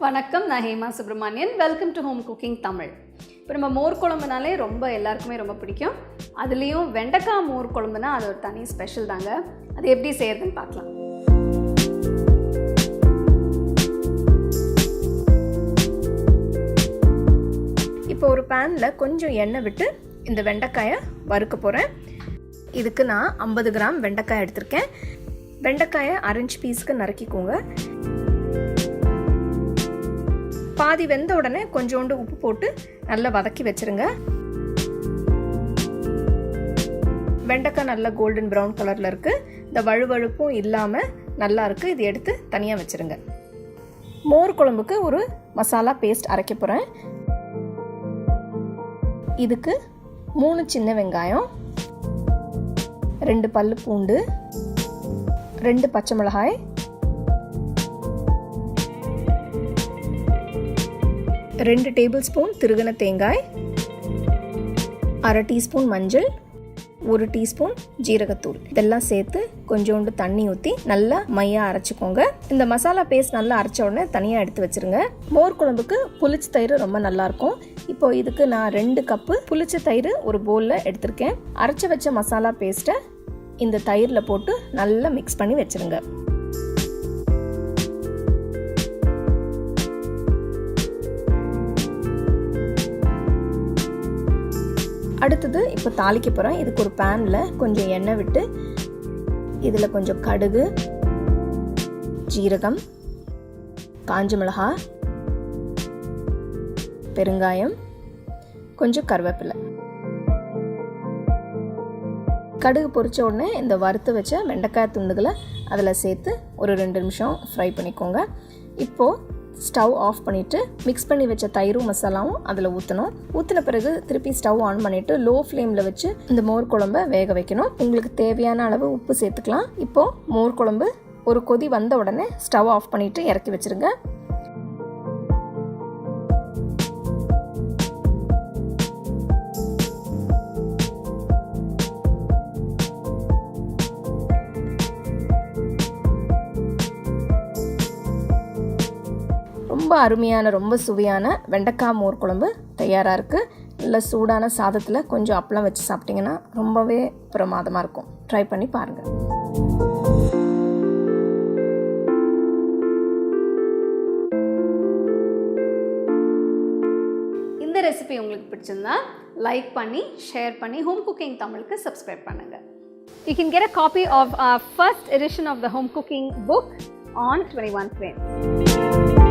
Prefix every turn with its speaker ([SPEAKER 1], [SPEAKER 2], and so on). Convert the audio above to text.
[SPEAKER 1] வணக்கம், நான் Hema Subramanian. Welcome to home cooking Tamil. இப்போ நம்ம மோர் குழம்புனாலே எல்லாருக்குமே ரொம்ப பிடிக்கும். அதுலேயும் வெண்டைக்காய் மோர் குழம்புனா அது ஒரு தனி ஸ்பெஷல் தாங்க. அது எப்படி செய்யறதுன்னு பார்க்கலாம். இப்போ ஒரு பேனில் கொஞ்சம் எண்ணெய் விட்டு இந்த வெண்டைக்காயை வறுக்க போகிறேன். இதுக்கு நான் 50 கிராம் வெண்டைக்காய் எடுத்திருக்கேன். வெண்டைக்காயை 1/2 இன்ச் பீஸுக்கு நறுக்கிக்கோங்க. பாதி வெந்த உடனே கொஞ்சோண்டு உப்பு போட்டு நல்லா வதக்கி வச்சுருங்க. வெண்டைக்காய் நல்லா கோல்டன் ப்ரௌன் கலரில் இருக்குது. இந்த வழுவழுப்பும் இல்லாமல் நல்லா இருக்குது. இது எடுத்து தனியாக வச்சுருங்க. மோர் குழம்புக்கு ஒரு மசாலா பேஸ்ட் அரைக்க போகிறேன். இதுக்கு 3 சின்ன வெங்காயம், 2 பல்லு பூண்டு, 2 பச்சை மிளகாய், 2 டேபிள் ஸ்பூன் திருகின தேங்காய், 1/2 டீஸ்பூன் மஞ்சள், 1 டீஸ்பூன் ஜீரகத்தூள், இதெல்லாம் சேர்த்து கொஞ்சோண்டு தண்ணி ஊற்றி நல்லா மையாக அரைச்சிக்கோங்க. இந்த மசாலா பேஸ்ட் நல்லா அரைச்ச உடனே தனியாக எடுத்து வச்சுருங்க. மோர் குழம்புக்கு புளிச்ச தயிர் ரொம்ப நல்லாயிருக்கும். இப்போ இதுக்கு நான் 2 கப்பு புளிச்ச தயிர் ஒரு பவுலில் எடுத்திருக்கேன். அரைச்சி வச்ச மசாலா பேஸ்ட்டை இந்த தயிரில் போட்டு நல்லா மிக்ஸ் பண்ணி வச்சுருங்க. அடுத்தது இப்போ தாளிக்க போகிறேன். இதுக்கு ஒரு பேனில் கொஞ்சம் எண்ணெய் விட்டு இதில் கொஞ்சம் கடுகு, ஜீரகம், காஞ்ச மிளகாய், பெருங்காயம், கொஞ்சம் கருவேப்பிலை. கடுகு பொரிச்ச உடனே இந்த வறுத்து வச்ச வெண்டைக்காய் துண்டுகளை அதில் சேர்த்து ஒரு 2 நிமிஷம் ஃப்ரை பண்ணிக்கோங்க. இப்போது ஸ்டவ் ஆஃப் பண்ணிவிட்டு மிக்ஸ் பண்ணி வச்ச தயிரும் மசாலாவும் அதில் ஊற்றின பிறகு திருப்பி ஸ்டவ் ஆன் பண்ணிவிட்டு லோ ஃப்ளேமில் வச்சு இந்த மோர் குழம்பை வேக வைக்கணும். உங்களுக்கு தேவையான அளவு உப்பு சேர்த்துக்கலாம். இப்போது மோர் குழம்பு ஒரு கொதி வந்த உடனே ஸ்டவ் ஆஃப் பண்ணிவிட்டு இறக்கி வச்சுருங்க. ரொம்ப அருமையான, ரொம்ப சுவையான வெண்டைக்காய் மோர் குழம்பு தயாராக இருக்குது. நல்ல சூடான சாதத்தில் கொஞ்சம் அப்பளம் வச்சு சாப்பிட்டிங்கன்னா ரொம்பவே பிரமாதமாக இருக்கும். ட்ரை பண்ணி பாருங்கள். இந்த ரெசிபி உங்களுக்கு பிடிச்சிருந்தா லைக் பண்ணி, ஷேர் பண்ணி ஹோம் குக்கிங் தமிழுக்கு சப்ஸ்கிரைப் பண்ணுங்கள். You can get a copy of our first edition of the home cooking book on 21 frames.